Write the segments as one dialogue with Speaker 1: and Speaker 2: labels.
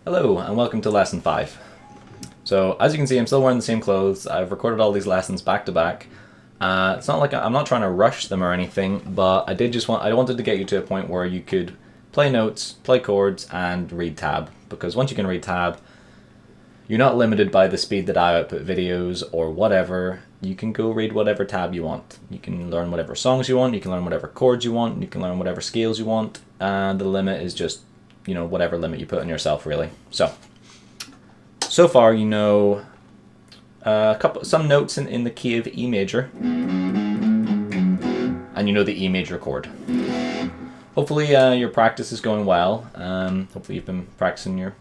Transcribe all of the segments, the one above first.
Speaker 1: Hello and welcome to lesson 5. So as you can see, I'm still wearing the same clothes. I've recorded all these lessons back to back. It's not like I'm not trying to rush them or anything, but I wanted to get you to a point where you could play notes, play chords, and read tab. Because once you can read tab, you're not limited by the speed that I output videos or whatever. You can go read whatever tab you want. You can learn whatever songs you want, you can learn whatever chords you want, you can learn whatever scales you want, and the limit is just, whatever limit you put on yourself, really. So far, you know some notes in the key of E major, and you know the E major chord. Hopefully your practice is going well. Hopefully you've been practicing your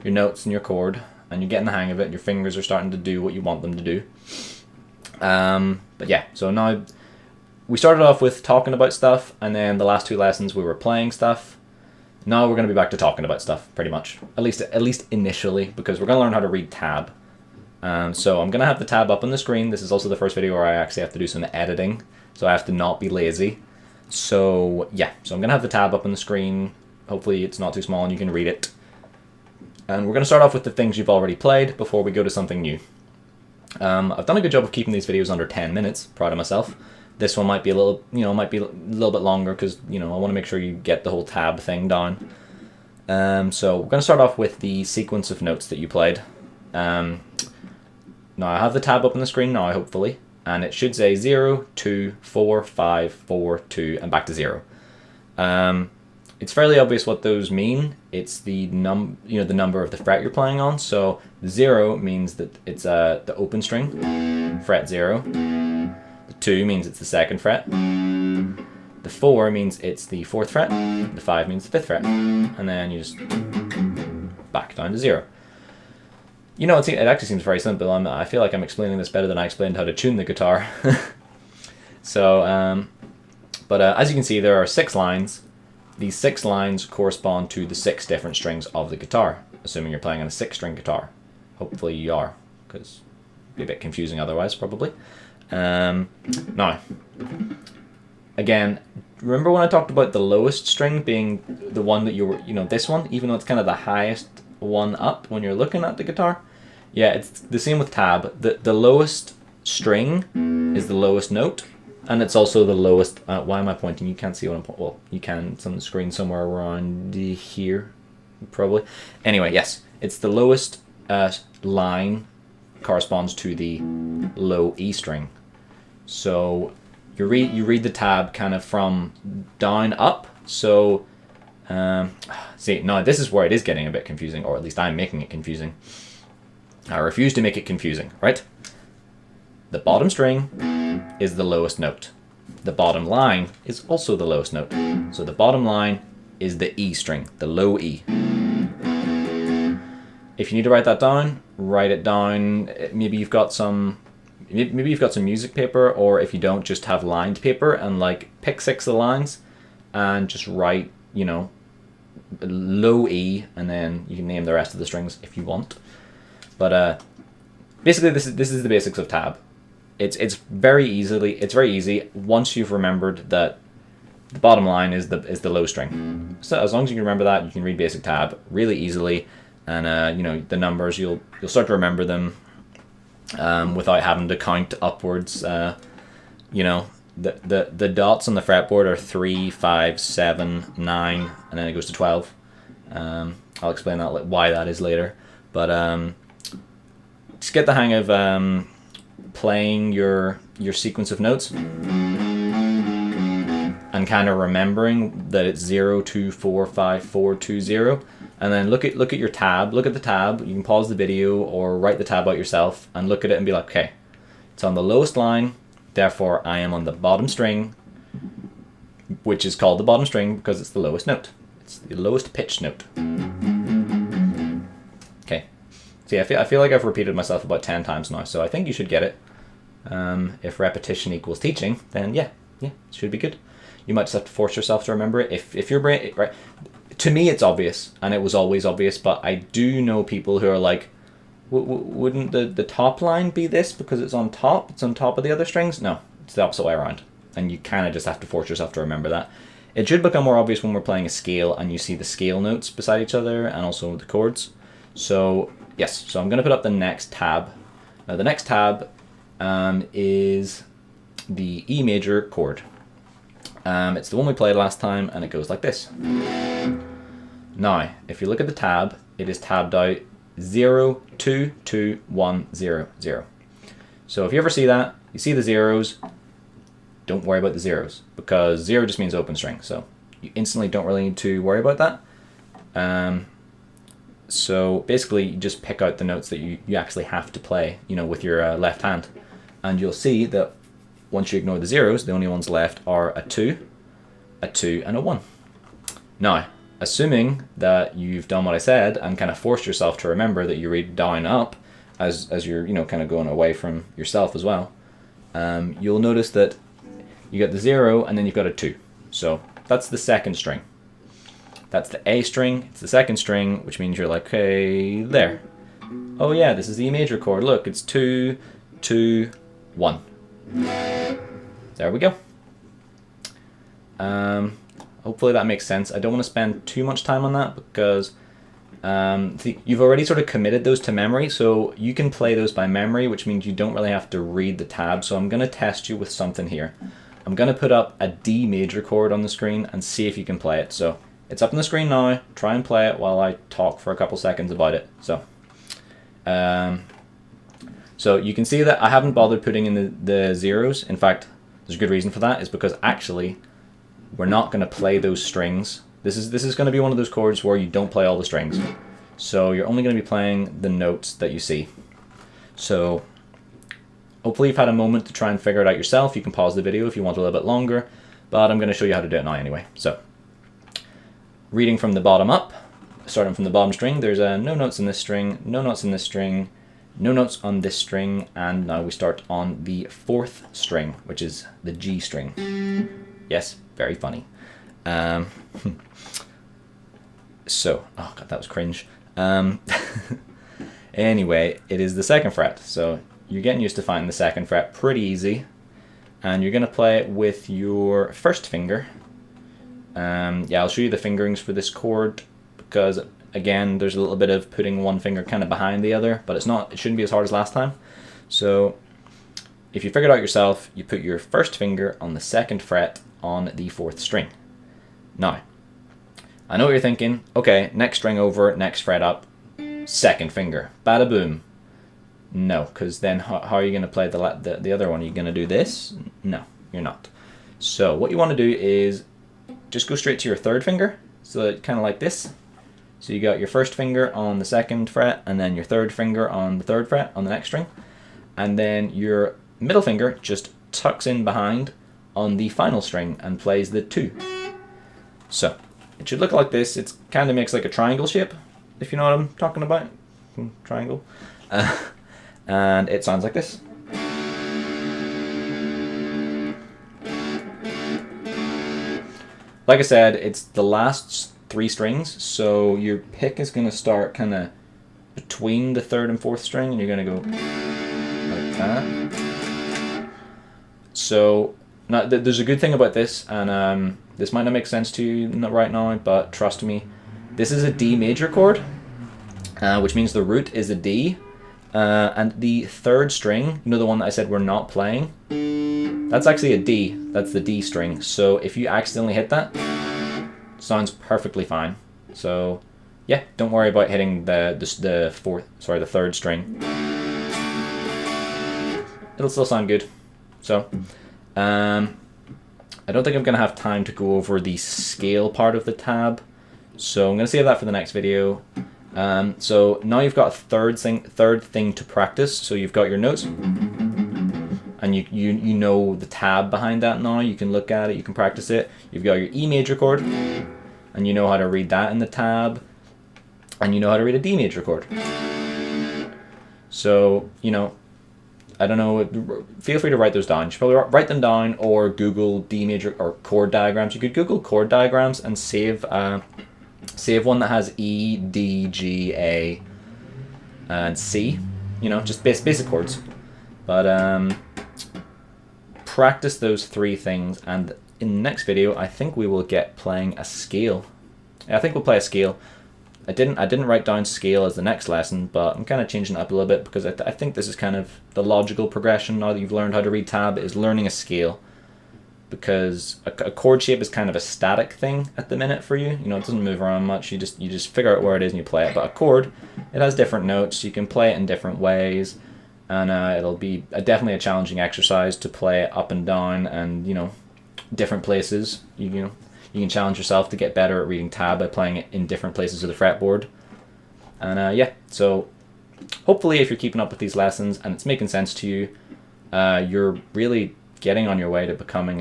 Speaker 1: notes and your chord, and you're getting the hang of it, and your fingers are starting to do what you want them to do. But yeah, so now we started off with talking about stuff, and then the last two lessons we were playing stuff. Now we're going to be back to talking about stuff, pretty much. At least initially, because we're going to learn how to read tab. So I'm going to have the tab up on the screen. This is also the first video where I actually have to do some editing, so I have to not be lazy. So yeah, so I'm going to have the tab up on the screen. Hopefully it's not too small and you can read it. And we're going to start off with the things you've already played before we go to something new. I've done a good job of keeping these videos under 10 minutes, proud of myself. This one might be a little, bit longer because, I want to make sure you get the whole tab thing down. So we're going to start off with the sequence of notes that you played. Now I have the tab up on the screen now, hopefully, and it should say 0, 2, 4, 5, 4, 2, and back to 0. It's fairly obvious what those mean. It's the the number of the fret you're playing on. So the 0 means that it's the open string, fret 0. The 2 means it's the 2nd fret. The 4 means it's the 4th fret. The 5 means the 5th fret. And then you just back down to 0. It actually seems very simple. I feel like I'm explaining this better than I explained how to tune the guitar. So, but as you can see, there are 6 lines. These 6 lines correspond to the 6 different strings of the guitar, assuming you're playing on a 6-string guitar. Hopefully you are, because it'd be a bit confusing otherwise, probably. Now, again, remember when I talked about the lowest string being the one that you were, this one, even though it's kind of the highest one up when you're looking at the guitar? Yeah, it's the same with tab. The lowest string is the lowest note, and it's also the lowest, why am I pointing? You can't see what I'm pointing. Well, you can, it's on the screen somewhere around here, probably. Anyway, yes, it's the lowest line corresponds to the low E string. So you read the tab kind of from down up. So see, now this is where it is getting a bit confusing, or at least I'm making it confusing. I refuse to make it confusing, right? The bottom string is the lowest note. The bottom line is also the lowest note. So the bottom line is the E string, the low E. If you need to write that down, write it down. Maybe you've got some music paper, or if you don't, just have lined paper and pick 6 of the lines and just write, low E, and then you can name the rest of the strings if you want. But basically, this is the basics of tab. It's very easy once you've remembered that the bottom line is the low string. So as long as you can remember that, you can read basic tab really easily, and the numbers you'll start to remember them without having to count upwards. The dots on the fretboard are 3, 5, 7, 9, and then it goes to 12. I'll explain why that is later, but just get the hang of playing your sequence of notes and kind of remembering that it's 0, 2, 4, 5, 4, 2, 0. And then look at your tab. Look at the tab. You can pause the video or write the tab out yourself and look at it and be like, okay, it's on the lowest line, therefore I am on the bottom string, which is called the bottom string because it's the lowest note. It's the lowest pitched note. Okay. See, I feel like I've repeated myself about 10 times now, so I think you should get it. If repetition equals teaching, then yeah, it should be good. You might just have to force yourself to remember it. If your brain, right? To me, it's obvious, and it was always obvious, but I do know people who are like, wouldn't the top line be this because it's on top of the other strings? No, it's the opposite way around, and you kind of just have to force yourself to remember that. It should become more obvious when we're playing a scale and you see the scale notes beside each other and also the chords. So yes, so I'm going to put up the next tab. Now the next tab is the E major chord. It's the one we played last time, and it goes like this. Now, if you look at the tab, it is tabbed out 0, 2, 2, 1, 0, 0. So if you ever see that, you see the zeros, don't worry about the zeros, because 0 just means open string, so you instantly don't really need to worry about that. So basically, you just pick out the notes that you actually have to play, you know, with your left hand, and you'll see that once you ignore the zeros, the only ones left are a 2, and a 1. Now, assuming that you've done what I said and kind of forced yourself to remember that you read down up as you're, you know, kind of going away from yourself as well, you'll notice that you get the 0 and then you've got a 2. So that's the second string. That's the A string, it's the second string, which means you're like, okay, there. Oh yeah, this is the E major chord. Look, it's 2, 2, 1. There we go. Hopefully that makes sense. I don't want to spend too much time on that because you've already sort of committed those to memory, so you can play those by memory, which means you don't really have to read the tab. So I'm going to test you with something here. I'm going to put up a D major chord on the screen and see if you can play it. So it's up on the screen now. Try and play it while I talk for a couple seconds about it. So you can see that I haven't bothered putting in the zeros. In fact, there's a good reason for that, is because actually we're not going to play those strings. This is going to be one of those chords where you don't play all the strings. So you're only going to be playing the notes that you see. So hopefully you've had a moment to try and figure it out yourself. You can pause the video if you want a little bit longer, but I'm going to show you how to do it now anyway. So reading from the bottom up, starting from the bottom string, there's no notes in this string, no notes in this string, no notes on this string, and now we start on the 4th string, which is the G string. Yes, very funny. So, oh god, that was cringe. Anyway, it is the 2nd fret, so you're getting used to finding the 2nd fret pretty easy, and you're going to play it with your 1st finger. Yeah, I'll show you the fingerings for this chord because, again, there's a little bit of putting one finger kind of behind the other, but it shouldn't be as hard as last time. So if you figure it out yourself, you put your 1st finger on the 2nd fret on the 4th string. Now, I know what you're thinking. Okay, next string over, next fret up, 2nd finger, bada boom. No, because then how are you going to play the other one? Are you going to do this? No, you're not. So what you want to do is just go straight to your 3rd finger, so kind of like this. So you got your 1st finger on the 2nd fret, and then your 3rd finger on the 3rd fret on the next string, and then your middle finger just tucks in behind on the final string and plays the 2. So it should look like this. It kind of makes like a triangle shape, if you know what I'm talking about. Triangle. And it sounds like this. Like I said, it's the last 3 strings, so your pick is going to start kind of between the 3rd and 4th string, and you're going to go like that. So now, there's a good thing about this, and this might not make sense to you right now, but trust me, this is a D major chord, which means the root is a D, and the 3rd string, you know the one that I said we're not playing, that's actually a D. That's the D string. So if you accidentally hit that, it sounds perfectly fine. So yeah, don't worry about hitting the 3rd string. It'll still sound good. So I don't think I'm gonna have time to go over the scale part of the tab, so I'm gonna save that for the next video. So now you've got a third thing to practice. So you've got your notes, and you know the tab behind that now. You can look at it, you can practice it. You've got your E major chord, and you know how to read that in the tab, and you know how to read a D major chord. So, you know, I don't know, feel free to write those down. You should probably write them down, or Google D major or chord diagrams. You could Google chord diagrams and save one that has E, D, G, A, and C. You know, just basic chords. But practice those 3 things, and in the next video, I think we will get playing a scale. I think we'll play a scale. I didn't write down scale as the next lesson, but I'm kind of changing it up a little bit because I think this is kind of the logical progression now that you've learned how to read tab, is learning a scale. Because a chord shape is kind of a static thing at the minute for you. You know, it doesn't move around much. You just figure out where it is and you play it. But a chord, it has different notes. You can play it in different ways, and it'll be definitely a challenging exercise to play it up and down, and you know, different places. You can challenge yourself to get better at reading tab by playing it in different places of the fretboard. And yeah, so hopefully, if you're keeping up with these lessons and it's making sense to you, you're really getting on your way to becoming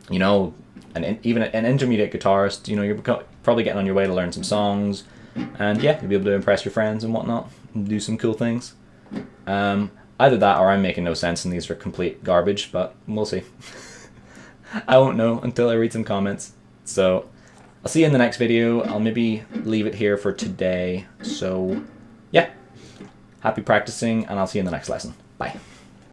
Speaker 1: even an intermediate guitarist. You know, you're probably getting on your way to learn some songs, and yeah, you'll be able to impress your friends and whatnot, and do some cool things. Either that or I'm making no sense and these are complete garbage, but we'll see. I won't know until I read some comments. So I'll see you in the next video. I'll maybe leave it here for today. So yeah, happy practicing, and I'll see you in the next lesson. Bye.